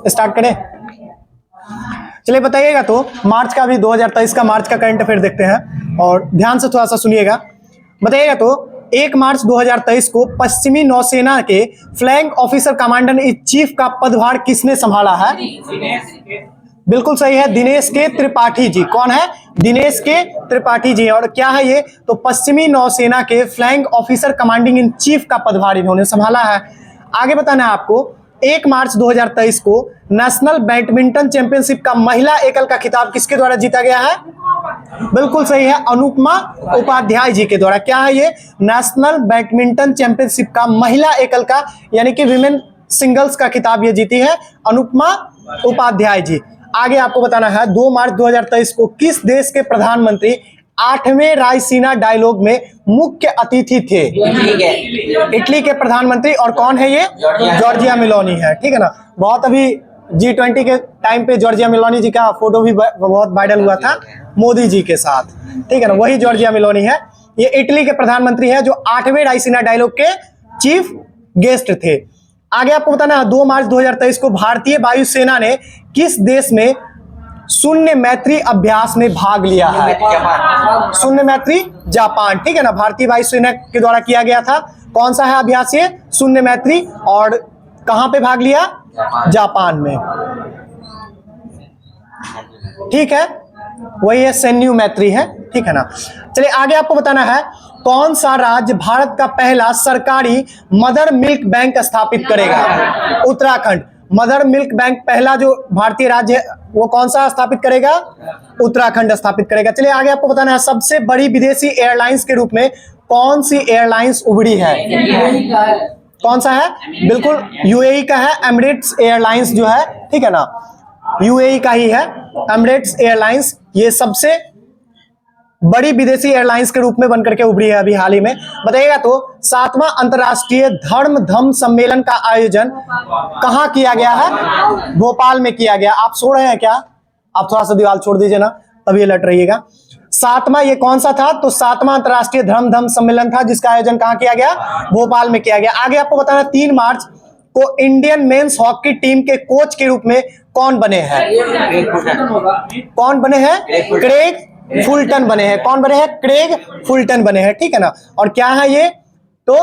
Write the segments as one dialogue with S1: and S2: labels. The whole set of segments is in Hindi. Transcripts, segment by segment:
S1: स्टार्ट करें? चलिए बताइएगा। तो मार्च का भी 2023 का मार्च का करंट अफेयर देखते हैं और ध्यान से थोड़ा सा सुनिएगा। बताइएगा तो 1 मार्च 2023 को पश्चिमी नौसेना के flag officer commander in chief का पदभार किसने संभाला है? बिल्कुल सही है, दिनेश के त्रिपाठी जी। कौन है? दिनेश के त्रिपाठी जी। और क्या है ये? तो पश्चिमी नौसेना के flag officer commanding in chief का पदभार इन्होंने संभाला है। आगे बताना है आपको, 1 मार्च 2023 को नेशनल बैडमिंटन चैंपियनशिप का महिला एकल का खिताब किसके द्वारा जीता गया है? बिल्कुल सही है, अनुपमा उपाध्याय जी के द्वारा। क्या है ये? नेशनल बैडमिंटन चैंपियनशिप का महिला एकल का यानी कि विमेन सिंगल्स का खिताब ये जीती है अनुपमा उपाध्याय जी। आगे आपको बताना है 2 मार्च 2023 को किस देश के प्रधानमंत्री 8वें रायसीना डायलॉग में मुख्य अतिथि थे? इटली के प्रधानमंत्री। और कौन है ये? जॉर्जिया मेलोनी है। ठीक है ना। बहुत अभी G20 के टाइम पे जॉर्जिया मेलोनी जी का फोटो भी बहुत वायरल हुआ था मोदी जी के साथ। ठीक है ना, वही जॉर्जिया मेलोनी है। ये इटली के प्रधानमंत्री है जो 8वें रायसीना डायलॉग के चीफ गेस्ट थे। आगे आपको बताना है 2 मार्च 2023 को भारतीय वायुसेना ने किस देश में शून्य मैत्री अभ्यास में भाग लिया है? शून्य मैत्री? जापान। ठीक है ना, भारतीय वायुसेना के द्वारा किया गया था। कौन सा है अभ्यास ये? शून्य मैत्री। और कहां पे भाग लिया? जापान में। ठीक है, वही है सैन्य मैत्री है। ठीक है ना। चलिए आगे आपको बताना है कौन सा राज्य भारत का पहला सरकारी मदर मिल्क बैंक स्थापित करेगा? उत्तराखंड। मदर मिल्क बैंक पहला जो भारतीय राज्य है वो कौन सा स्थापित करेगा? उत्तराखंड स्थापित करेगा। चलिए आगे आपको बताना है सबसे बड़ी विदेशी एयरलाइंस के रूप में कौन सी एयरलाइंस उभरी है? कौन सा है? बिल्कुल यूएई का है, एमिरेट्स एयरलाइंस जो है। ठीक है ना, यूएई का ही है एमिरेट्स एयरलाइंस। ये सबसे बड़ी विदेशी एयरलाइंस के रूप में बनकर के उभरी है अभी हाल ही में। बताइएगा तो 7वां अंतर्राष्ट्रीय धर्म सम्मेलन का आयोजन कहां किया गया है? भोपाल में किया गया। आप सो रहे हैं क्या? आप थोड़ा सा दीवार छोड़ दीजिए ना, तभी अलर्ट रहिएगा। 7वां ये कौन सा था? तो 7वां अंतर्राष्ट्रीय धर्म सम्मेलन था जिसका आयोजन कहां किया गया? भोपाल में किया गया। आगे आपको बताना 3 मार्च को इंडियन मेंस हॉकी टीम के कोच के रूप में कौन बने हैं? कौन बने हैं? क्रेग फुलटन बने हैं। कौन बने हैं? क्रेग फुलटन बने हैं। ठीक है ना। और क्या है ये? तो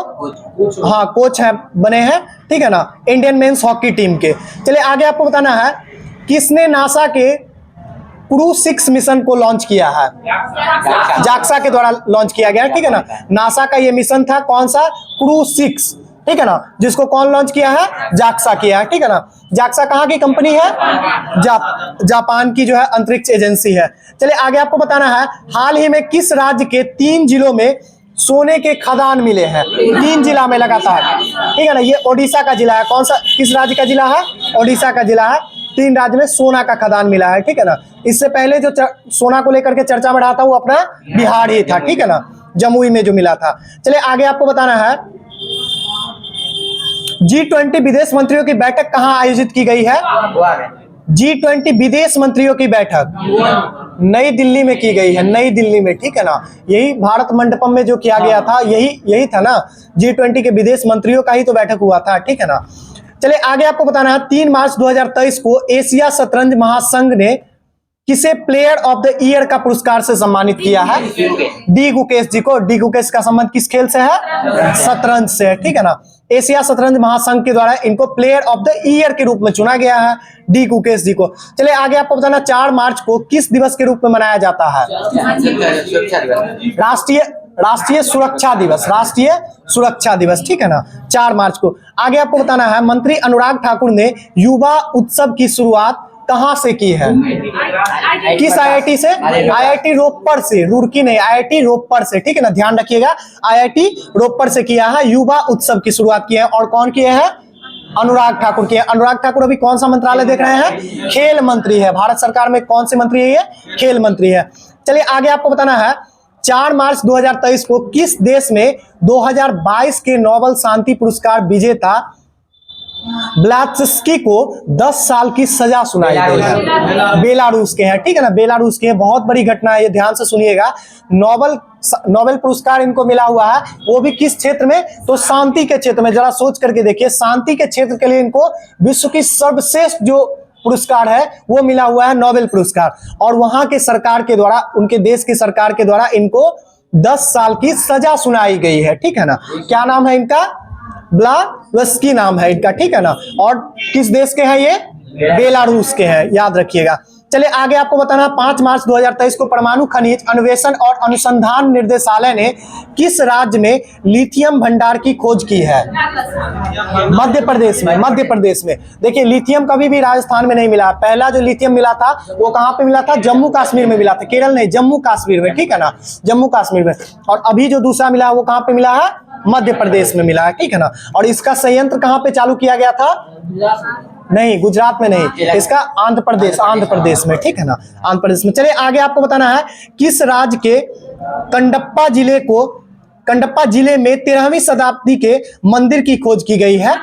S1: हाँ, कोच है बने हैं। ठीक है ना, इंडियन मेंस हॉकी टीम के। चलिए आगे आपको बताना है किसने नासा के क्रू 6 मिशन को लॉन्च किया है? जाक्सा के द्वारा लॉन्च किया गया। ठीक है ना, नासा का ये मिशन था कौन सा? क्रू 6। ठीक है ना, जिसको कौन लॉन्च किया है? जाक्सा किया है। ठीक है ना। जाक्सा कहाँ की कंपनी है? जापान की जो है अंतरिक्ष एजेंसी है। चलिए आगे आपको बताना है हाल ही में किस राज्य के 3 जिलों में सोने के खदान मिले हैं? 3 जिला में लगातार। ठीक है ना, ये ओडिशा का जिला है। कौन सा, किस राज्य का जिला है? ओडिशा का जिला है। 3 राज्य में सोना का खदान मिला है। ठीक है ना। इससे पहले जो सोना को लेकर के चर्चा में रहा था वो अपना बिहार ही था। ठीक है ना, जमुई में जो मिला था। चलिए आगे आपको बताना है G20 विदेश मंत्रियों की बैठक कहां आयोजित की गई है? G20 विदेश मंत्रियों की बैठक नई दिल्ली में की गई है। नई दिल्ली में। ठीक है ना, यही भारत मंडपम में जो किया गया था यही था ना। G20 के विदेश मंत्रियों का ही तो बैठक हुआ था। ठीक है ना। चलिए आगे आपको बताना है 3 मार्च 2023 को एशिया शतरंज महासंघ ने किसे प्लेयर ऑफ द ईयर का पुरस्कार से सम्मानित किया है? डी गुकेश जी को। डी गुकेश का संबंध किस खेल से है? शतरंज से है। ठीक है ना। एशिया शतरंज महासंघ के द्वारा इनको प्लेयर ऑफ द ईयर के रूप में चुना गया है, डी गुकेश जी को। चलिए आगे आपको बताना 4 मार्च को किस दिवस के रूप में मनाया जाता है? राष्ट्रीय सुरक्षा दिवस। राष्ट्रीय सुरक्षा दिवस। ठीक है ना, 4 मार्च को। आगे आपको बताना है मंत्री अनुराग ठाकुर ने युवा उत्सव की शुरुआत कहां से की है? किस आईआईटी से? आईआईटी रोपड़ से, रुड़की नहीं, आईआईटी रोपड़ से। ठीक है ना, ध्यान रखिएगा, आईआईटी रोपड़ से किया है। युवा उत्सव की शुरुआत की है। और कौन किए हैं? अनुराग ठाकुर किए। अनुराग ठाकुर अभी कौन सा मंत्रालय देख रहे हैं? खेल मंत्री है। भारत सरकार में कौन सी मंत्री है ये? खेल मंत्री है। चलिए आगे आपको बताना है 4 मार्च 2023 को किस देश में 2022 के नोबेल शांति पुरस्कार विजेता ब्लात्स्की को 10 साल की सजा सुनाई गई है। बेलारूस के हैं, ठीक है ना, बेलारूस के हैं। बहुत बड़ी घटना है ये, ध्यान से सुनिएगा। नोबेल पुरस्कार इनको मिला हुआ है, वो भी किस क्षेत्र में, तो शांति के क्षेत्र में। जरा सोच करके देखिए, शांति के क्षेत्र के लिए इनको विश्व की सर्वश्रेष्ठ जो पुरस्कार है वो मिला हुआ है, नोबेल पुरस्कार। और वहां के सरकार के द्वारा, उनके देश की सरकार के द्वारा इनको 10 साल की सजा सुनाई गई है, ठीक है ना। क्या नाम है इनका, ब्लात्स्की नाम है इनका, ठीक है ना। और किस देश के हैं ये, बेलारूस के हैं, याद रखिएगा। चलिए आगे आपको बताना, 5 मार्च 2023 को परमाणु खनिज अन्वेषण और अनुसंधान निर्देशालय ने किस राज्य में लिथियम भंडार की खोज की है। मध्य प्रदेश में, मध्य प्रदेश में। देखिए लिथियम कभी भी राजस्थान में नहीं मिला। पहला जो लिथियम मिला था वो कहां पे मिला था, जम्मू कश्मीर में मिला था, केरल नहीं, जम्मू कश्मीर में, ठीक है ना, जम्मू कश्मीर में। और अभी जो दूसरा मिला वो कहां पे मिला है, मध्य प्रदेश में मिला है, ठीक है ना। और इसका संयंत्र कहां पे चालू किया गया था, नहीं गुजरात में नहीं, इसका आंध्र प्रदेश, आंध्र प्रदेश में, ठीक है ना, आंध्र प्रदेश में। चलिए आगे आपको बताना है, किस राज्य के कंडप्पा जिले में 13वीं शताब्दी के मंदिर की खोज की गई है।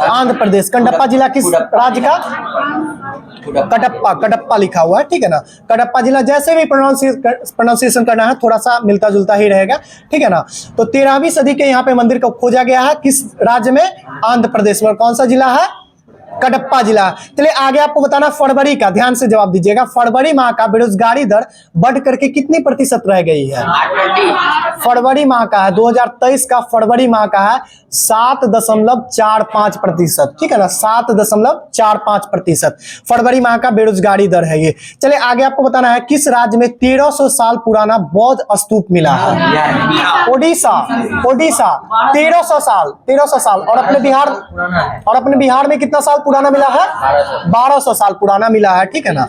S1: आंध्र प्रदेश। कंडप्पा जिला किस राज्य का, कडप्पा लिखा हुआ है, ठीक है ना, कडप्पा जिला। जैसे भी प्रोनाउंसिएशन करना है थोड़ा सा मिलता जुलता ही रहेगा, ठीक है ना। तो 13वीं सदी के यहाँ पे मंदिर को खोजा गया है, किस राज्य में, आंध्र प्रदेश में। कौन सा जिला है, कडप्पा जिला। चलिए आगे आपको बताना फरवरी का, ध्यान से जवाब दीजिएगा। फरवरी माह का बेरोजगारी दर बढ़ करके कितनी प्रतिशत रह गई है। फरवरी माह का है, 2023 का फरवरी माह का है 7.45%, ठीक है ना, 7.45% फरवरी माह का बेरोजगारी दर है ये। चलिए आगे आपको बताना है, किस राज्य में 1300 साल पुराना बौद्ध स्तूप मिला है। ओडिशा, 1300 साल। और अपने बिहार में कितना साल पुराना मिला है, 1200 साल पुराना मिला है, ठीक है ना।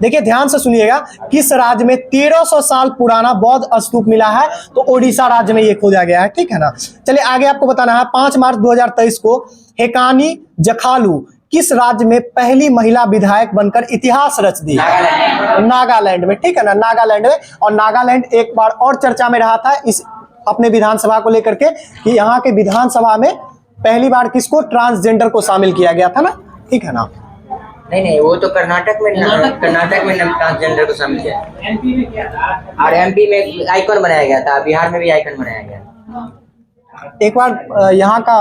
S1: देखिए ध्यान से सुनिएगा, किस राज्य में 1300 साल पुराना बौद्ध स्तूप मिला है, तो ओडिशा राज्य में ये खोजा गया है, ठीक है ना। चलिए आगे आपको बताना है, 5 मार्च 2023 को हेकानी जखालू किस राज्य में पहली महिला विधायक बनकर इतिहास रच दी है। नागालैंड में, ठीक है ना, नागालैंड में। और नागालैंड एक बार और चर्चा में रहा था इस अपने विधानसभा को लेकर के, कि यहाँ के विधानसभा में पहली बार किसको, ट्रांसजेंडर को शामिल किया गया था ना, ठीक है ना।
S2: नहीं वो तो कर्नाटक में ट्रांसजेंडर को शामिल किया, एमपी में किया था, और एमपी में आइकन बनाया गया था, बिहार में भी आइकन बनाया गया।
S1: एक बार यहाँ का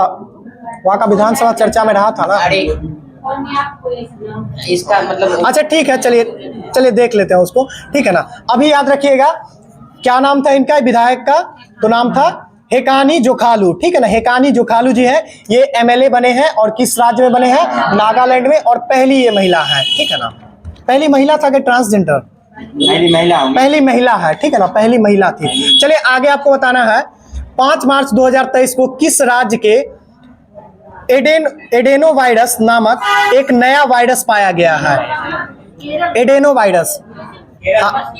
S1: वहाँ का विधानसभा चर्चा में रहा था ना।
S2: इसका मतलब,
S1: अच्छा ठीक है, चलिए देख लेते हैं उसको, ठीक है ना। अभी याद रखिएगा क्या नाम था इनका विधायक का, तो नाम था हेकानी जोखालू, ठीक है ना। हेकानी जोखालू जी है, ये एमएलए बने हैं और किस राज्य में बने हैं, नागालैंड में। और पहली ये महिला है, ठीक है ना, पहली महिला था कि ट्रांसजेंडर, पहली महिला है, ठीक है ना, पहली महिला थी। चलिए आगे आपको बताना है, 5 मार्च 2023 को किस राज्य के एडेनो वायरस नामक एक नया वायरस पाया गया है। एडेनो वायरस,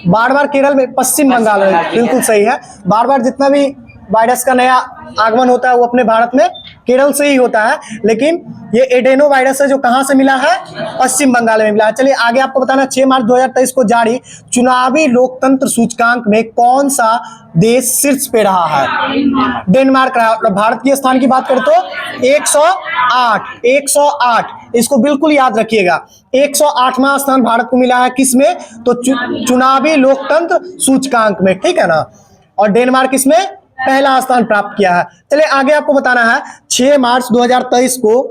S1: बार बार केरल में, पश्चिम बंगाल में, बिल्कुल सही है। बार बार जितना भी वायरस का नया आगमन होता है वो अपने भारत में केरल से ही होता है, लेकिन ये एडेनो वायरस है जो कहां से मिला है, पश्चिम बंगाल में मिला है। चलिए आगे आपको बताना, 6 मार्च 2023 को जारी चुनावी लोकतंत्र सूचकांक में कौन सा देश शीर्ष पे रहा है। डेनमार्क रहा। और भारत के स्थान की बात करें तो 108, इसको बिल्कुल याद रखिएगा। 108वां स्थान भारत को मिला है, किसमें, तो चुनावी लोकतंत्र सूचकांक में, ठीक है ना। और डेनमार्क इसमें पहला स्थान प्राप्त किया है। चलिए आगे आपको बताना है, 6 मार्च 2023 को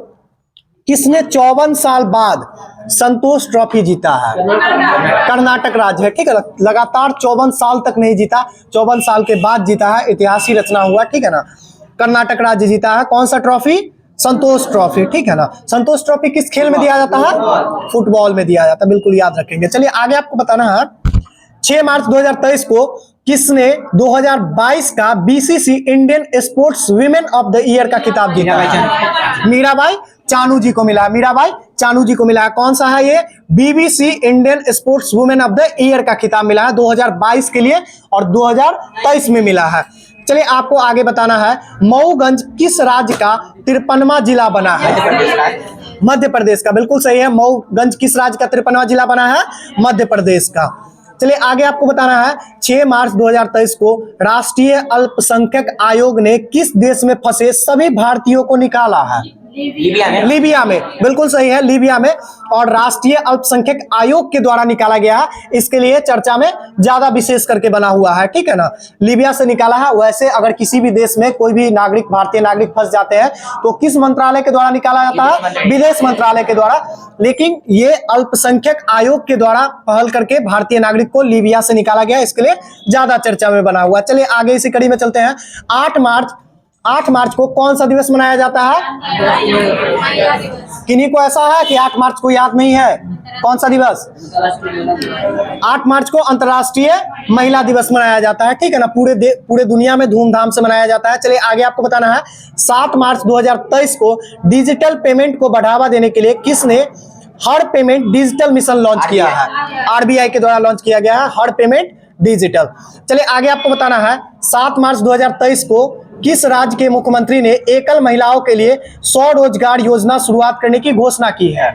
S1: किसने 54 साल बाद संतोष ट्रॉफी जीता है। कर्नाटक राज्य है, ठीक है ना, लगातार 54 साल तक नहीं जीता, 54 साल के बाद जीता है, इतिहास ही रचना हुआ, ठीक है ना। कर्नाटक राज्य जीता है, कौन सा ट्रॉफी, संतोष ट्रॉफी, ठीक है ना। संतोष ट्रॉफी किस खेल में दिया जाता है, फुटबॉल में दिया जाता है, बिल्कुल याद रखेंगे। चलिए आगे आपको बताना है, 6 मार्च 2023 को किसने 2022 का BCC Indian sports women of the year का खिताब जीता है। मीराबाई चानू जी को मिला, मीराबाई चानू जी को मिला। कौन सा है ये, BBC Indian sports women of the year का खिताब मिला है 2022 के लिए और 2023 में मिला है। चलिए आपको आगे बताना है, मऊगंज किस राज्य का 53वां जिला बना है। मध्य प्रदेश का, बिल्कुल सही है। मऊगंज किस राज्य का 53वां जिला बना है, मध्य प्रदेश का। चलिए आगे आपको बताना है, 6 मार्च 2023 को राष्ट्रीय अल्पसंख्यक आयोग ने किस देश में फंसे सभी भारतीयों को निकाला है।
S2: लीबिया में।
S1: लीबिया में, बिल्कुल सही है, लीबिया में। और राष्ट्रीय अल्पसंख्यक आयोग के द्वारा निकाला गया है, इसके लिए चर्चा में ज्यादा विशेष करके बना हुआ है, ठीक है ना। लीबिया से निकाला है। वैसे अगर किसी भी देश में कोई भी नागरिक, भारतीय नागरिक फंस जाते हैं तो किस मंत्रालय के द्वारा निकाला जाता है? विदेश मंत्रालय के द्वारा। लेकिन ये अल्पसंख्यक आयोग के द्वारा पहल करके भारतीय नागरिक को लीबिया से निकाला गया, इसके लिए ज्यादा चर्चा में बना हुआ। चलिए आगे इसी कड़ी में चलते हैं। 8 मार्च को कौन सा दिवस मनाया जाता है? किन्हीं को ऐसा है कि 8 मार्च को याद नहीं है? कौन सा दिवस? 8 मार्च को अंतर्राष्ट्रीय महिला दिवस मनाया जाता है, ठीक है ना। पूरे दुनिया में धूमधाम से मनाया जाता है। चलिए आगे आपको बताना है, 7 मार्च 2023 को डिजिटल पेमेंट को बढ़ावा देने के लिए किसने हर पेमेंट डिजिटल मिशन लॉन्च किया है? आरबीआई के द्वारा लॉन्च किया गया है हर पेमेंट डिजिटल। चलिए आगे आपको बताना है, 7 मार्च 2023 को किस राज्य के मुख्यमंत्री ने एकल महिलाओं के लिए स्वरोजगार योजना शुरुआत करने की घोषणा की है?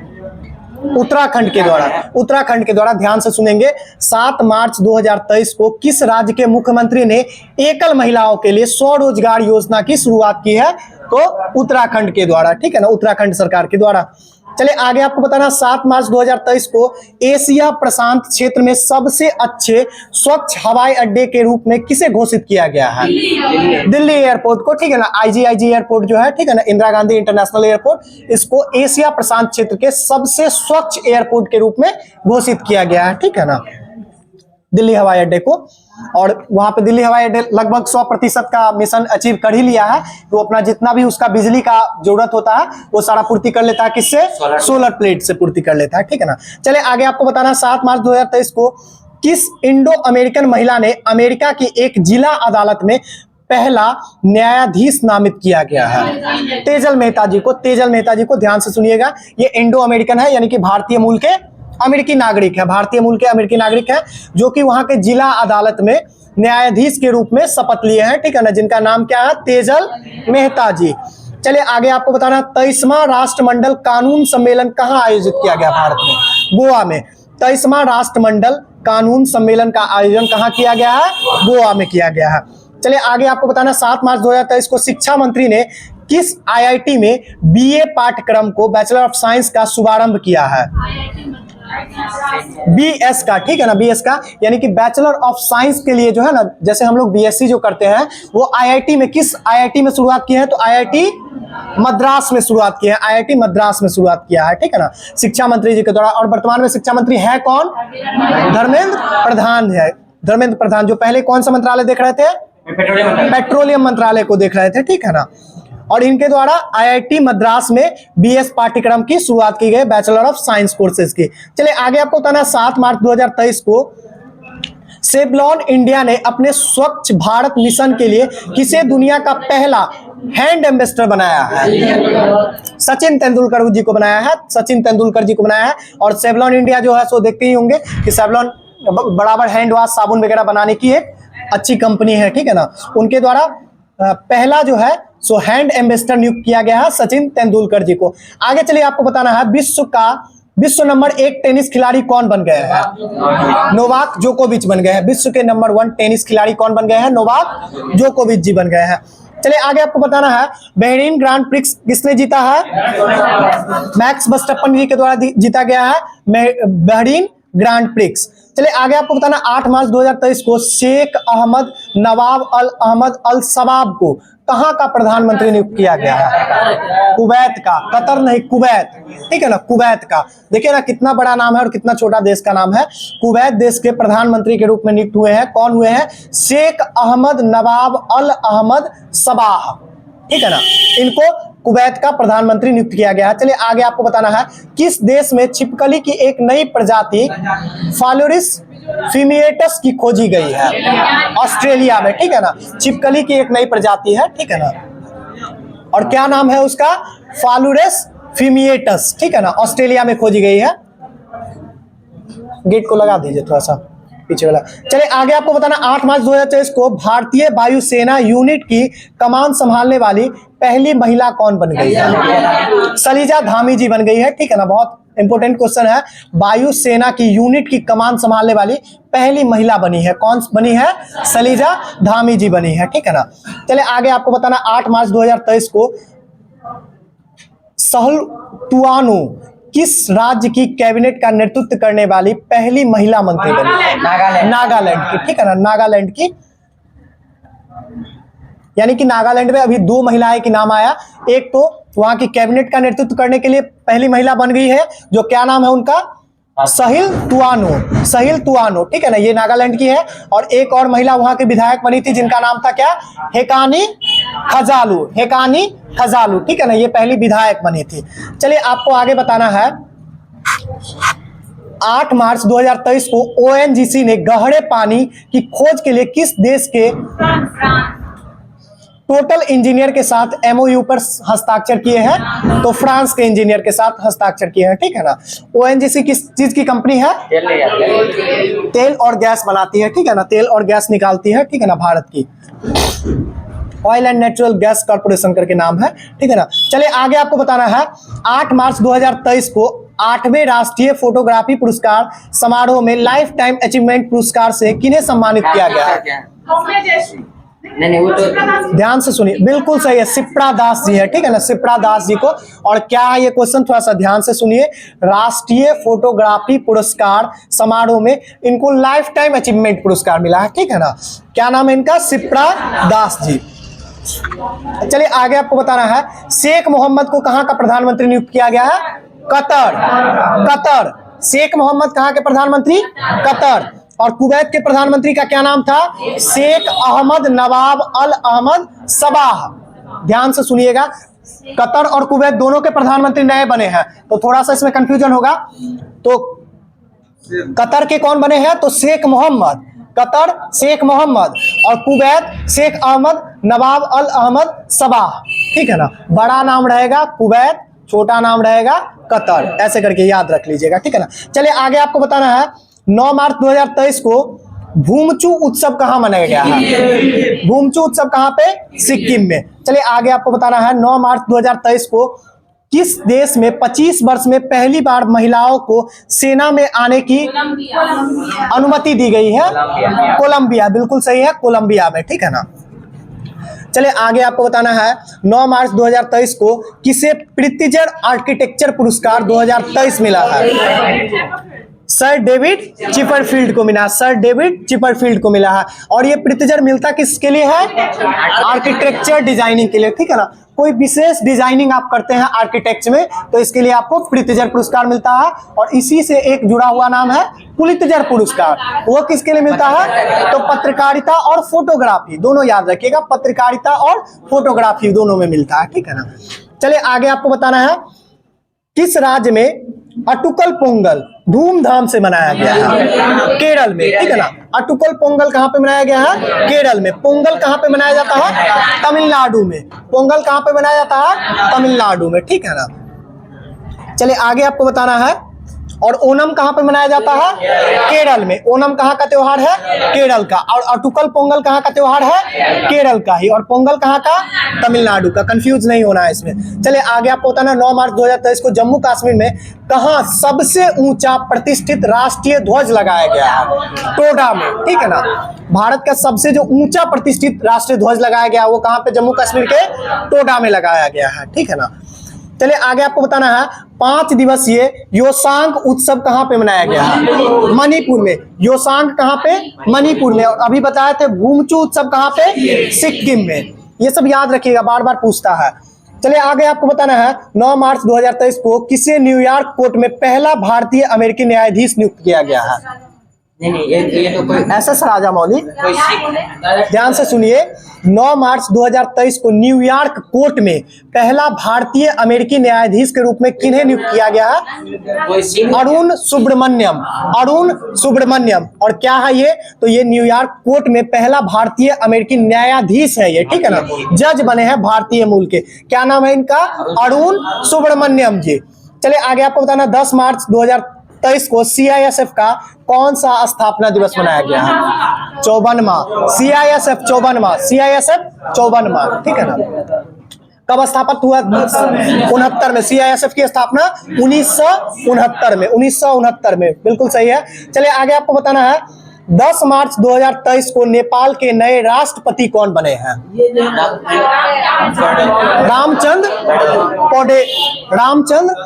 S1: उत्तराखंड के द्वारा। उत्तराखंड के द्वारा, ध्यान से सुनेंगे। 7 मार्च 2023 को किस राज्य के मुख्यमंत्री ने एकल महिलाओं के लिए स्वरोजगार योजना की शुरुआत की है? तो उत्तराखंड के द्वारा, ठीक है ना, उत्तराखंड सरकार के द्वारा। चलिए आगे आपको बताना, 7 मार्च 2023 को एशिया प्रशांत क्षेत्र में सबसे अच्छे स्वच्छ हवाई अड्डे के रूप में किसे घोषित किया गया है? दिल्ली एयरपोर्ट को, ठीक है ना। आईजीआईजी एयरपोर्ट जो है, ठीक है ना, इंदिरा गांधी इंटरनेशनल एयरपोर्ट, इसको एशिया प्रशांत क्षेत्र के सबसे स्वच्छ एयरपोर्ट के रूप में घोषित किया गया है, ठीक है ना, दिल्ली हवाई अड्डे को। और वहां पे दिल्ली हवाई अड्डे लगभग 100% का मिशन अचीव कर ही लिया है। तो अपना जितना भी उसका बिजली का जरूरत होता है वो सारा पूर्ति कर लेता है, किससे? सोलर प्लेट से पूर्ति कर लेता है, ठीक है ना। चलिए आगे आपको बताना, 7 मार्च 2023 को किस इंडो अमेरिकन महिला ने अमेरिका की एक जिला अदालत में पहला न्यायाधीश नामित किया गया है? तेजल मेहता जी को। तेजल मेहता जी को, ध्यान से सुनिएगा, ये इंडो अमेरिकन है, यानी कि भारतीय मूल के अमेरिकी नागरिक है, भारतीय मूल के अमेरिकी नागरिक है, जो कि वहां के जिला अदालत में न्यायाधीश के रूप में शपथ लिए हैं, ठीक है ना, जिनका नाम क्या है? तेजल मेहता जी। चलिए आगे आपको बताना, 23वां राष्ट्रमंडल कानून सम्मेलन कहाँ आयोजित किया गया भारत में? गोवा में। 23वां राष्ट्रमंडल कानून सम्मेलन का आयोजन कहाँ किया गया है? गोवा में किया गया है। चलिए आगे आपको बताना, 7 मार्च 2023 को शिक्षा मंत्री ने किस आईआईटी में बीए पाठ्यक्रम को बैचलर ऑफ साइंस का शुभारंभ किया है? बीएस का, ठीक है ना, बीएस का, यानी कि बैचलर ऑफ साइंस के लिए जो है ना, जैसे हम लोग बीएससी जो करते हैं वो आईआईटी में, किस आईआईटी में शुरुआत की है? तो आईआईटी मद्रास में शुरुआत की है, आईआईटी मद्रास में शुरुआत किया है, ठीक है ना, शिक्षा मंत्री जी के द्वारा। और वर्तमान में शिक्षा मंत्री है कौन? धर्मेंद्र प्रधान है। धर्मेंद्र प्रधान, जो पहले कौन सा मंत्रालय देख रहे थे? पेट्रोलियम मंत्रालय को देख रहे थे, ठीक है ना। और इनके द्वारा आईआईटी मद्रास में बीएस पाठ्यक्रम की शुरुआत की गई, बैचलर ऑफ साइंस कोर्सेज की। चलिए आगे आपको बताना, 7 मार्च 2023 को सेवलॉन इंडिया ने अपने स्वच्छ भारत मिशन के लिए किसे दुनिया का पहला हैंड एम्बेसडर बनाया है? सचिन तेंदुलकर जी को बनाया है, सचिन तेंदुलकर जी को बनाया है। और सेवलॉन इंडिया जो है सो देखते ही होंगे कि सेवलॉन बराबर हैंड वॉश, साबुन वगैरह बनाने की एक अच्छी कंपनी है, ठीक है ना। उनके द्वारा पहला जो है सो हैंड एम्बेसडर नियुक्त किया गया है सचिन तेंदुलकर जी को। आगे चलिए आपको बताना है, विश्व नंबर 1 टेनिस खिलाड़ी कौन बन गए हैं? नोवाक जोकोविच बन गए हैं। विश्व के नंबर 1 टेनिस खिलाड़ी कौन बन गए हैं? नोवाक जोकोविच जी बन गए हैं। चलिए आगे आपको बताना है, बहरीन ग्रांड प्रिक्स किसने जीता है? मैक्स वर्स्टेपन जी के द्वारा जीता गया है बहरीन ग्रांड प्रिक्स। चलिए आगे आपको बताना, 8 मार्च 2023 को शेख अहमद नवाब अल अहमद अल सबाब को कहां का प्रधानमंत्री नियुक्त किया गया है? कुवैत का, कतर नहीं, कुवैत, ठीक है ना, कुवैत का। देखिए ना कितना बड़ा नाम है और कितना छोटा देश का नाम है। कुवैत देश के प्रधानमंत्री के रूप में नियुक्त हुए हैं। कौन हुए हैं? शेख अहमद नवाब अल अहमद सबाह, ठीक है ना, इनको कुवैत का प्रधानमंत्री नियुक्त किया गया है। चलिए आगे आपको बताना है, किस देश में छिपकली की एक नई प्रजाति फालोरिस फिमिएटस की खोजी गई है? ऑस्ट्रेलिया में, ठीक है ना, छिपकली की एक नई प्रजाति है, ठीक है ना। और क्या नाम है उसका? फालोरिस फिमिएटस, ठीक है ना, ऑस्ट्रेलिया में खोजी गई है। गेट को लगा दीजिए थोड़ा सा पीछे वाला। चलिए आगे आपको बताना, 8 मार्च 2023 को भारतीय वायुसेना यूनिट की कमान संभालने वाली पहली महिला कौन बन गई है? सलीजा धामी जी बन गई है, ठीक है ना, बहुत इंपॉर्टेंट क्वेश्चन है। वायुसेना की यूनिट की कमान संभालने वाली पहली महिला बनी है, कौन बनी है? सलीजा धामी जी बनी है, ठीक है ना। चलिए आगे आपको बताना, 8 मार्च 2023 को सहल तुआनो किस राज्य की कैबिनेट का नेतृत्व करने वाली पहली महिला मंत्री बनी? नागालैंड की, ठीक है ना, नागालैंड की। यानी कि नागालैंड में अभी 2 महिलाएं की नाम आया। एक तो वहां की कैबिनेट का नेतृत्व करने के लिए पहली महिला बन गई है, जो क्या नाम है उनका? सहिल तुआनो, ठीक है ना, ये नागालैंड की है। और एक और महिला वहां की विधायक बनी थी, जिनका नाम था क्या? हेकानी खजालू, ठीक है ना, ये पहली विधायक बनी थी। चलिए आपको आगे बताना है। 8 मार्च 2023 को ओएनजीसी ने गहरे पानी की खोज के लिए किस देश के टोटल इंजीनियर के साथ एमओयू पर हस्ताक्षर किए हैं? तो फ्रांस के इंजीनियर के साथ हस्ताक्षर किए हैं, ठीक है ना। ओएनजीसी किस चीज की कंपनी है? तेल और गैस बनाती है, ठीक है ना, तेल और गैस निकालती है, ठीक है ना, भारत की। Oil and natural gas corporation करके नाम है, ठीक है ना। चलिए आगे आपको बताना है। 8 मार्च 2023 को 8वें राष्ट्रीय फोटोग्राफी पुरस्कार समारोह में लाइफ टाइम अचीवमेंट पुरस्कार से किन्हें सम्मानित किया गया है?
S2: नहीं वो तो
S1: ध्यान से सुनिए, बिल्कुल सही है, शिप्रा दास जी है, ठीक है ना, शिप्रा दास जी को। और क्या है ये क्वेश्चन, थोड़ा सा ध्यान से सुनिए। राष्ट्रीय फोटोग्राफी पुरस्कार समारोह में इनको लाइफ टाइम अचीवमेंट पुरस्कार मिला है, ठीक है ना। क्या नाम है इनका? शिप्रा दास जी। चलिए आगे आपको बताना है। शेख मोहम्मद को कहां का प्रधानमंत्री नियुक्त किया गया है? कतर। शेख मोहम्मद कहां के प्रधानमंत्री? कतर। और कुवैत के प्रधानमंत्री का क्या नाम था? शेख अहमद नवाब अल अहमद सबाह। ध्यान से सुनिएगा, कतर और कुवैत दोनों के प्रधानमंत्री नए बने हैं, तो थोड़ा सा इसमें कंफ्यूजन होगा। तो कतर के कौन बने हैं? तो शेख मोहम्मद, कतर शेख मोहम्मद, और कुवैत शेख अहमद नवाब अल अहमद सबाह, ठीक है ना। बड़ा नाम रहेगा कुवैत, छोटा नाम रहेगा कतर, ऐसे करके याद रख लीजिएगा, ठीक है ना। चलिए आगे आपको बताना है। 9 मार्च 2023 को भूमचू उत्सव कहां मनाया गया है? भूमचू उत्सव कहां पे? सिक्किम में। चलिए आगे आपको बताना है। 9 मार्च 2023 को किस देश में 25 वर्ष में पहली बार महिलाओं को सेना में आने की अनुमति दी गई है? कोलंबिया, बिल्कुल सही है, कोलंबिया में, ठीक है ना। चलिए आगे आपको बताना है। 9 मार्च 2023 को किसे प्रितिजर आर्किटेक्चर पुरस्कार 2023 मिला है? सर डेविड चिपरफील्ड को मिला, सर डेविड चिपरफील्ड को मिला है। और ये प्रितिजर मिलता किसके लिए है? आर्किटेक्चर डिजाइनिंग के लिए, ठीक है ना। कोई विशेष डिजाइनिंग आप करते हैं आर्किटेक्चर में, तो इसके लिए आपको प्रितिजर पुरस्कार मिलता है। और इसी से एक जुड़ा हुआ नाम है पुलित्जर पुरस्कार। वो किसके लिए मिलता है? तो पत्रकारिता और फोटोग्राफी, दोनों याद रखिएगा, पत्रकारिता और फोटोग्राफी दोनों में मिलता है, ठीक है ना। चलिए आगे आपको बताना है। किस राज्य में अटुकल पोंगल धूमधाम से मनाया गया है? केरल में, ठीक है ना। अटुकल पोंगल कहां पे मनाया गया है? केरल में। पोंगल कहां पे मनाया जाता है? तमिलनाडु में। पोंगल कहां पे मनाया जाता है? तमिलनाडु में, ठीक है ना। चलिए आगे आपको बताना है। और ओणम कहां पे मनाया जाता है? केरल में। ओणम कहां का त्योहार है? केरल का। और अटुकल पोंगल कहां का त्योहार है? केरल का ही। और पोंगल कहां का? तमिलनाडु का। कंफ्यूज नहीं होना है इसमें। चलिए आगे आपको बताना। 9 मार्च 2023 को जम्मू कश्मीर में कहां सबसे ऊंचा प्रतिष्ठित राष्ट्रीय ध्वज लगाया गया है? टोडा में, ठीक है ना। भारत का सबसे जो ऊंचा प्रतिष्ठित राष्ट्रीय ध्वज लगाया गया वो कहां पे? जम्मू कश्मीर के टोडा में लगाया गया है, ठीक है ना। चलिए आगे आपको बताना है। 5 दिवसीय योसांग उत्सव कहां पे मनाया गया है? मणिपुर में। योसांग कहां पे? मणिपुर में। और अभी बताए थे भूमचू उत्सव कहां पे? सिक्किम में। ये सब याद रखिएगा, बार बार पूछता है। चलिए आगे आपको बताना है। 9 मार्च 2023 को किसे न्यूयॉर्क कोर्ट में पहला भारतीय अमेरिकी न्यायाधीश नियुक्त किया गया है?
S2: नहीं ये तो कोई
S1: एसएस राजामौली।
S2: कोई सिख।
S1: ध्यान से सुनिए। 9 मार्च 2023 को न्यूयॉर्क कोर्ट में पहला भारतीय अमेरिकी न्यायाधीश के रूप में किन्हें नियुक्त किया गया है?
S2: कोई सिख।
S1: अरुण सुब्रमण्यम। और क्या है ये? तो ये न्यूयॉर्क कोर्ट में पहला भारतीय अमेरिकी न्यायाधीश है ये, ठीक है ना। जज बने हैं भारतीय मूल के। क्या नाम है इनका? अरुण सुब्रमण्यम जी। चलिए आगे आपको बताना। 10 मार्च 2023 को सीआईएसएफ का कौन सा स्थापना दिवस मनाया गया है? 54वां। सीआईएसएफ 54वां, ठीक है ना। कब स्थापित हुआ? 69 में। सीआईएसएफ की स्थापना 1969 में, 1969 में, बिल्कुल सही है। चलिए आगे आपको बताना है। 10 मार्च 2023 को नेपाल के नए राष्ट्रपति कौन बने हैं? रामचंद्र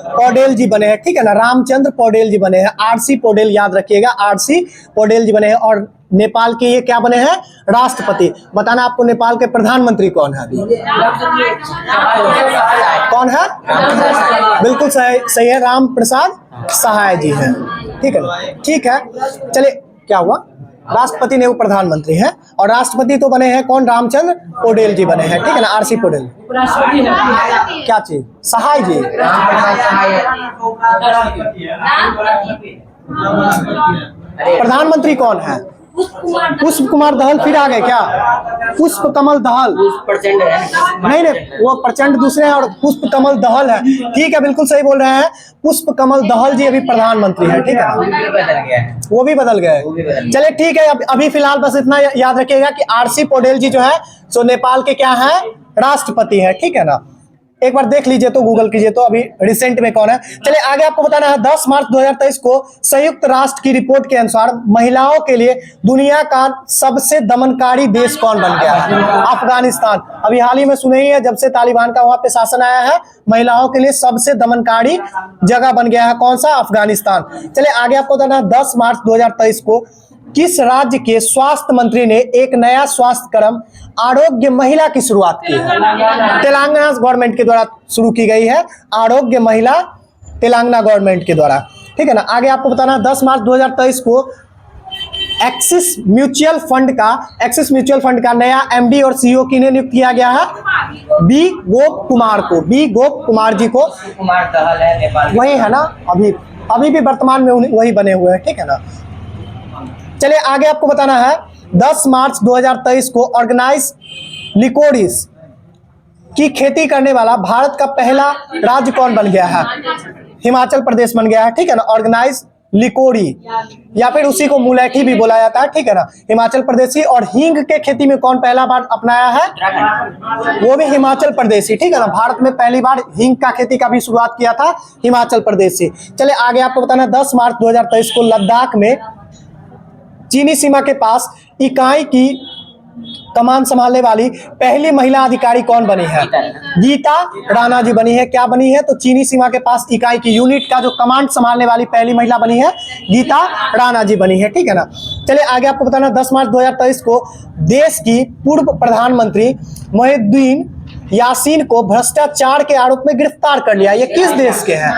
S1: पौडेल जी बने हैं, ठीक है ना। रामचंद्र पौडेल जी बने हैं, आरसी पौडेल याद रखिएगा, आरसी पौडेल जी बने हैं। और नेपाल के ये क्या बने हैं? राष्ट्रपति। बताना आपको नेपाल के प्रधानमंत्री कौन है अभी? कौन है? बिल्कुल सही है, राम प्रसाद सहाय जी हैं, ठीक है ना। ठीक है, चलिए क्या हुआ, राष्ट्रपति ने वो प्रधानमंत्री हैं, और राष्ट्रपति तो बने हैं कौन? रामचंद्र पौडेल जी बने हैं, ठीक है ना, आरसी पौडेल। क्या चीज? सहाय जी। प्रधानमंत्री कौन है? पुष्प कुमार दहल। फिर आ गए क्या? पुष्प कमल दहल। नहीं, वो प्रचंड दूसरे हैं और पुष्प कमल दहल है, ठीक है, बिल्कुल सही बोल रहे हैं। पुष्प कमल दहल जी अभी प्रधानमंत्री है, ठीक है ना। वो भी बदल गए। चलिए ठीक है, अभी फिलहाल बस इतना याद रखिएगा कि आरसी पौडेल जी जो है सो नेपाल के क्या है? राष्ट्रपति है, ठीक है ना। एक बार देख लीजिए तो, गूगल कीजिए तो अभी रिसेंट में कौन है। चलिए आगे आपको बताना है, 10 मार्च 2023 को संयुक्त राष्ट्र की रिपोर्ट के अनुसार महिलाओं के लिए दुनिया का सबसे दमनकारी देश कौन बन गया है? अफगानिस्तान। अभी हाल ही में सुने ही है, जब से तालिबान का वहां पे शासन आया है, महिलाओं के लिए सबसे दमनकारी जगह बन गया है। कौन सा? अफगानिस्तान। चलिए आगे आपको बताना है, 10 मार्च 2023 को किस राज्य के स्वास्थ्य मंत्री ने एक नया स्वास्थ्य क्रम आरोग्य महिला की शुरुआत की है? तेलंगाना गवर्नमेंट के द्वारा शुरू की गई है आरोग्य महिला, तेलंगाना गवर्नमेंट के द्वारा, ठीक है ना। आगे आपको बताना 10 मार्च 2023 को एक्सिस म्यूचुअल फंड का नया एमडी और सीईओ किन्हें नियुक्त किया गया है? बी गोप कुमार जी को। वही है ना, अभी भी वर्तमान में वही बने हुए हैं, ठीक है ना। चलिए आगे आपको बताना है, 10 मार्च 2023 को ऑर्गेनाइज लिकोरिस की खेती करने वाला भारत का पहला राज्य कौन बन गया है? हिमाचल प्रदेश बन गया है, ठीक है ना। ऑर्गेनाइज लिकोरी या फिर उसी को मुलैठी भी बोला जाता है, ठीक है ना, हिमाचल प्रदेशी। और हींग के खेती में कौन पहला बार अपनाया है? वो भी हिमाचल प्रदेशी, ठीक है ना। भारत में पहली बार हींग का खेती का भी शुरुआत किया था हिमाचल प्रदेश से। चलिए आगे आपको बताना है, 10 मार्च 2023 को लद्दाख में चीनी सीमा के पास इकाई की कमान संभालने वाली पहली महिला अधिकारी कौन बनी है? गीता राणा जी बनी है। क्या बनी है? तो चीनी सीमा के पास इकाई की यूनिट का जो कमांड संभालने वाली पहली महिला बनी है, गीता राणा जी बनी है, ठीक है ना। चलिए आगे आपको बताना, 10 मार्च 2023 को देश की पूर्व प्रधानमंत्री मोहिउद्दीन यासीन को भ्रष्टाचार के आरोप में गिरफ्तार कर लिया। ये किस देश के हैं?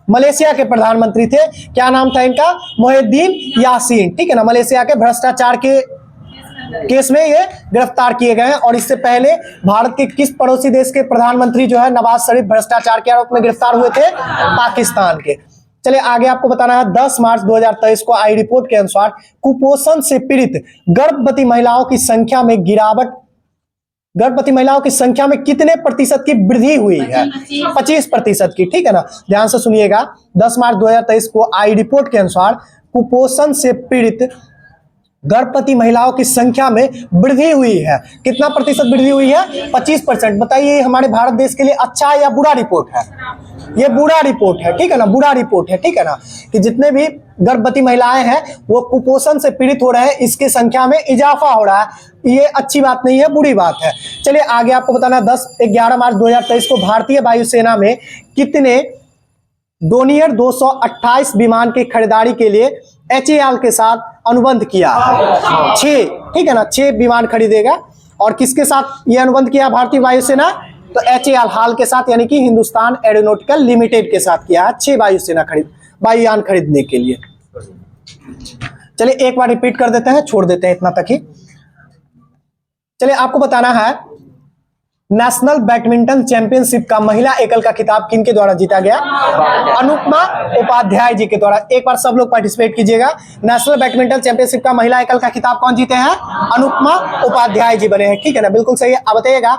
S1: मलेशिया के प्रधानमंत्री थे। क्या नाम था इनका? मोहिउद्दीन यासीन, ठीक है ना। मलेशिया के भ्रष्टाचार के केस में ये गिरफ्तार किए गए हैं। और इससे पहले भारत के किस पड़ोसी देश के प्रधानमंत्री जो है नवाज शरीफ भ्रष्टाचार के आरोप में गिरफ्तार हुए थे? पाकिस्तान के। चलिए आगे आपको बताना है, 10 मार्च 2023 को आई रिपोर्ट के अनुसार कुपोषण से पीड़ित गर्भवती महिलाओं की संख्या में कितने प्रतिशत की वृद्धि हुई है? 25% की, ठीक है ना। ध्यान से सुनिएगा, 10 मार्च 2023 को आई रिपोर्ट के अनुसार कुपोषण से पीड़ित गर्भवती महिलाओं की संख्या में वृद्धि हुई है। कितना प्रतिशत वृद्धि हुई है? 25%। बताइए हमारे भारत देश के लिए अच्छा या बुरा रिपोर्ट है? ये बुरा रिपोर्ट है, ठीक है ना, बुरा रिपोर्ट है, ठीक है ना, कि जितने भी गर्भवती महिलाएं हैं वो कुपोषण से पीड़ित हो रहे हैं, इसकी संख्या में इजाफा हो रहा है। ये अच्छी बात नहीं है, बुरी बात है। चलिए आगे आपको बताना, 11 मार्च 2023 को भारतीय वायुसेना में कितने डोनियर 228 विमान की खरीदारी के लिए HAL के साथ अनुबंध किया है? 6, ठीक है ना, 6 विमान खरीदेगा। और किसके साथ ये अनुबंध किया भारतीय वायुसेना? तो HAL हाल के साथ, यानी कि हिंदुस्तान एरोनॉटिकल लिमिटेड के साथ किया है 6 वायुयान खरीदने के लिए। चलिए एक बार रिपीट कर देते हैं, छोड़ देते हैं इतना तक ही। चलिए आपको बताना है, नेशनल बैडमिंटन चैंपियनशिप का महिला एकल का खिताब किनके द्वारा जीता गया? अनुपमा उपाध्याय जी के द्वारा। एक बार सब लोग पार्टिसिपेट कीजिएगा। नेशनल बैडमिंटन चैंपियनशिप का महिला एकल का खिताब कौन जीते हैं? अनुपमा उपाध्याय जी बने हैं, ठीक है ना, बिल्कुल सही है। अब बताइएगा,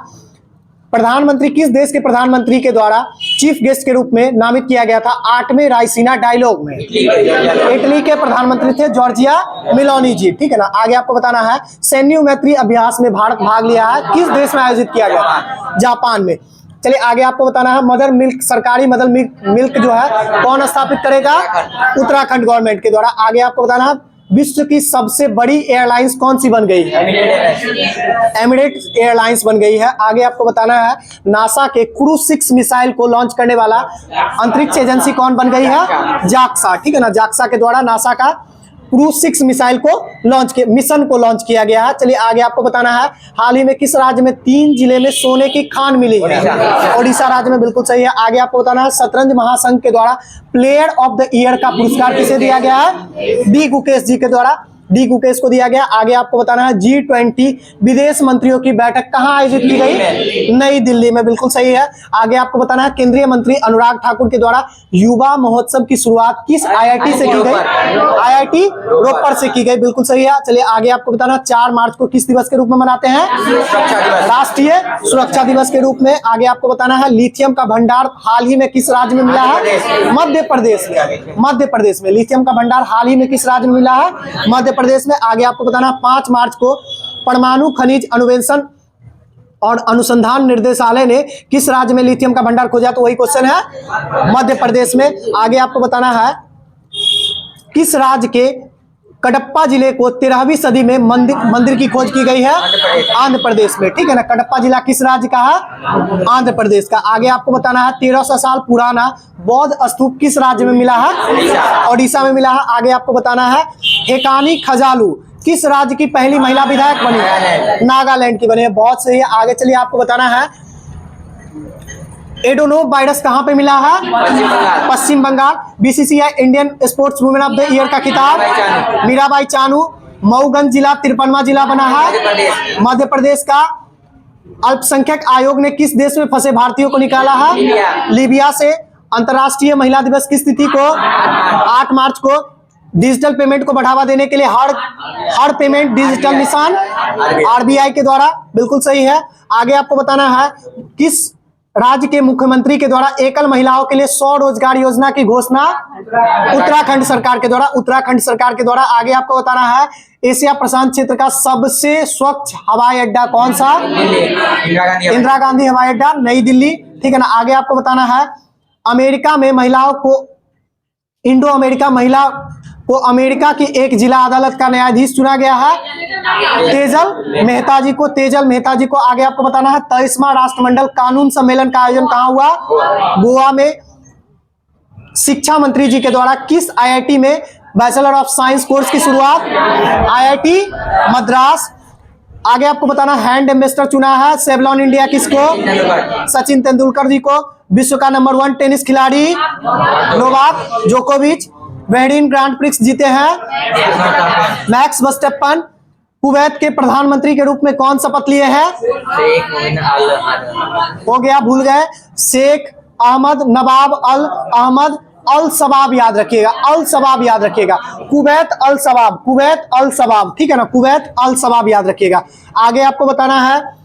S1: प्रधानमंत्री किस देश के प्रधानमंत्री के द्वारा चीफ गेस्ट के रूप में नामित किया गया था 8वें रायसीना डायलॉग में? इटली के प्रधानमंत्री थे जॉर्जिया मेलोनी जी, ठीक है ना। आगे आपको बताना है, सैन्य मैत्री अभ्यास में भारत भाग लिया है, किस देश में आयोजित किया गया था? जापान में। चलिए आगे आपको बताना है, सरकारी मदर मिल्क जो है कौन स्थापित करेगा? उत्तराखंड गवर्नमेंट के द्वारा। आगे आपको बताना है, विश्व की सबसे बड़ी एयरलाइंस कौन सी बन गई है? एमिरेट्स एयरलाइंस बन गई है। आगे आपको बताना है नासा के क्रू 6 मिसाइल को लॉन्च करने वाला अंतरिक्ष एजेंसी कौन बन गई है? जाक्सा। ठीक है ना, जाक्सा के द्वारा नासा का क्रू 6 मिसाइल को मिशन को लॉन्च किया गया है। चलिए आगे आपको बताना है हाल ही में किस राज्य में 3 जिले में सोने की खान मिली है? ओडिशा राज्य में, बिल्कुल सही है। आगे आपको बताना है शतरंज महासंघ के द्वारा प्लेयर ऑफ द ईयर का पुरस्कार किसे दिया गया है? डी गुकेश जी के द्वारा, डी गुकेश को दिया गया। आगे आपको बताना है G20 विदेश मंत्रियों की बैठक कहां आयोजित की गई? नई दिल्ली में, बिल्कुल सही है। आगे आपको बताना है केंद्रीय मंत्री अनुराग ठाकुर के द्वारा युवा महोत्सव की शुरुआत किस IIT से की गई? IIT रोपड़ से की गई, बिल्कुल सही है। चलिए आगे आपको बताना 4 मार्च को किस दिवस के रूप में मनाते हैं? राष्ट्रीय सुरक्षा दिवस के रूप में। आगे आपको बताना है लिथियम का भंडार हाल ही में किस राज्य में मिला है? मध्य प्रदेश में। मध्य प्रदेश में लिथियम का भंडार हाल ही में किस राज्य में मिला है? मध्य प्रदेश में। आगे आपको बताना 5 मार्च को परमाणु खनिज अन्वेषण और अनुसंधान निर्देशालय ने किस राज्य में लिथियम का भंडार खोजा? तो वही क्वेश्चन है, मध्य प्रदेश में। आगे आपको बताना है किस राज्य के कडप्पा जिले को 13वीं सदी में मंदिर की खोज की गई है? आंध्र प्रदेश में। ठीक है ना, कडप्पा जिला किस राज्य का है? आंध्र प्रदेश का। आगे आपको बताना है 1300 साल पुराना बौद्ध स्तूप किस राज्य में मिला है? ओडिशा में मिला है। आगे आपको बताना है हेकानी खजालू किस राज्य की पहली महिला विधायक बनी है? नागालैंड की बनी है, बहुत सही है। आगे चलिए आपको बताना है एडोनो वायरस कहां पे मिला है? Paschim Bangal. BCCI Indian sports women of the year का खिताब मीराबाई चानू। मऊगंज जिला 53वां जिला बना है मध्य प्रदेश का। अल्पसंख्यक आयोग ने किस देश में फंसे भारतीयों को निकाला है? लीबिया से। अंतर्राष्ट्रीय महिला दिवस किस तिथि को? 8 मार्च को। डिजिटल पेमेंट को बढ़ावा देने के लिए हर पेमेंट डिजिटल निशान RBI के द्वारा, बिल्कुल सही है। आगे आपको बताना है किस राज्य के मुख्यमंत्री के द्वारा एकल महिलाओं के लिए 100 रोजगार योजना की घोषणा? उत्तराखंड सरकार के द्वारा। उत्तराखंड सरकार के द्वारा। आगे आपको बताना है एशिया प्रशांत क्षेत्र का सबसे स्वच्छ हवाई अड्डा कौन सा? इंदिरा गांधी हवाई अड्डा, नई दिल्ली। ठीक है ना। आगे आपको बताना है अमेरिका में महिलाओं को इंडो अमेरिका महिला को अमेरिका की एक जिला अदालत का न्यायाधीश चुना गया है तेजल मेहता जी को। तेजल मेहता जी को। आगे आपको बताना है 23वां राष्ट्रमंडल कानून सम्मेलन का आयोजन कहां हुआ? गोवा में। शिक्षा मंत्री जी के द्वारा किस IIT में बैचलर ऑफ साइंस कोर्स की शुरुआत? IIT मद्रास। आगे आपको बताना हैंड एम्बेसडर चुना है सेवलॉन इंडिया किसको? सचिन तेंदुलकर जी को। विश्व का नंबर 1 टेनिस खिलाड़ी नोवाक जोकोविच। बहरीन ग्रांड प्रिक्स जीते हैं मैक्स वर्स्टेपन। कुवैत के प्रधानमंत्री के रूप में कौन शपथ लिए हैं? हो गया, भूल गए। शेख अहमद नवाब अल अहमद अल सबाब याद रखिएगा, अल सबाब याद रखिएगा। कुवैत अल सबाब, कुवैत अल सबाब। ठीक है ना, कुवैत अल सबाब याद रखिएगा। आगे आपको बताना है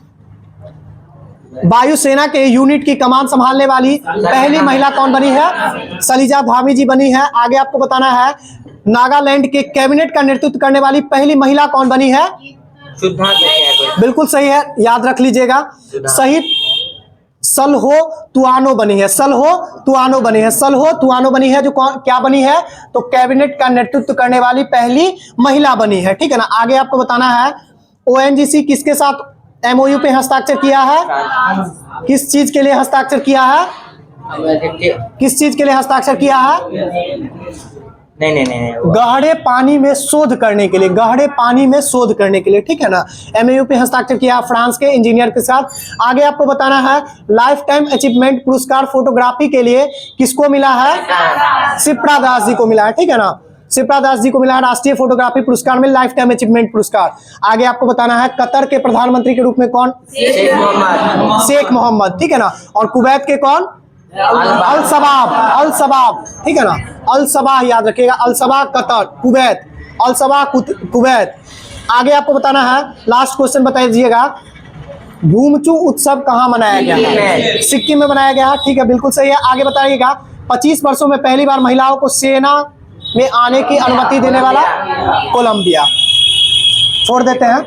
S1: वायुसेना के यूनिट की कमान संभालने वाली पहली महिला कौन बनी है? सलीजा धामी जी बनी है। आगे आपको बताना है नागालैंड के कैबिनेट का नेतृत्व करने वाली पहली महिला कौन बनी है? बिल्कुल सही है, याद रख लीजिएगा। शहीद सलहो तुआनो बनी है। सलहो तुआनो बनी है। सलहो तुआनो बनी है जो क्या बनी है? तो कैबिनेट का नेतृत्व करने वाली पहली महिला बनी है। ठीक है ना। आगे आपको बताना है ONGC किसके साथ MOU पे हस्ताक्षर किया है? किस चीज के लिए हस्ताक्षर किया है? किस चीज के लिए हस्ताक्षर किया है?
S2: नहीं।
S1: गहरे पानी में शोध करने के लिए, गहरे पानी में शोध करने के लिए। ठीक है ना। MOU पे हस्ताक्षर किया फ्रांस के इंजीनियर के साथ। आगे आपको बताना है लाइफ टाइम अचीवमेंट पुरस्कार फोटोग्राफी के लिए किसको मिला है? शिप्रा दास जी को मिला है। ठीक है ना, शिप्रा दास जी को मिला है राष्ट्रीय फोटोग्राफी पुरस्कार में लाइफ टाइम अचीवमेंट पुरस्कार। आगे आपको बताना है कतर के प्रधानमंत्री के रूप में कौन? शेख मोहम्मद। ठीक है ना। और कुवैत के कौन? अल सबाब, अल सबाब। ठीक है ना, अल सबाह याद रखिएगा। अल सबाह कतर, कुवैत, अल सबाह कुवैत। आगे आपको बताना है लास्ट क्वेश्चन बता दीजिएगा भूमचू उत्सव कहाँ मनाया गया है? सिक्किम में बनाया गया है। ठीक है, बिल्कुल सही है। आगे बताइएगा 25 वर्षों में पहली बार महिलाओं को सेना में आने की अनुमति देने वाला? कोलंबिया। छोड़ देते हैं।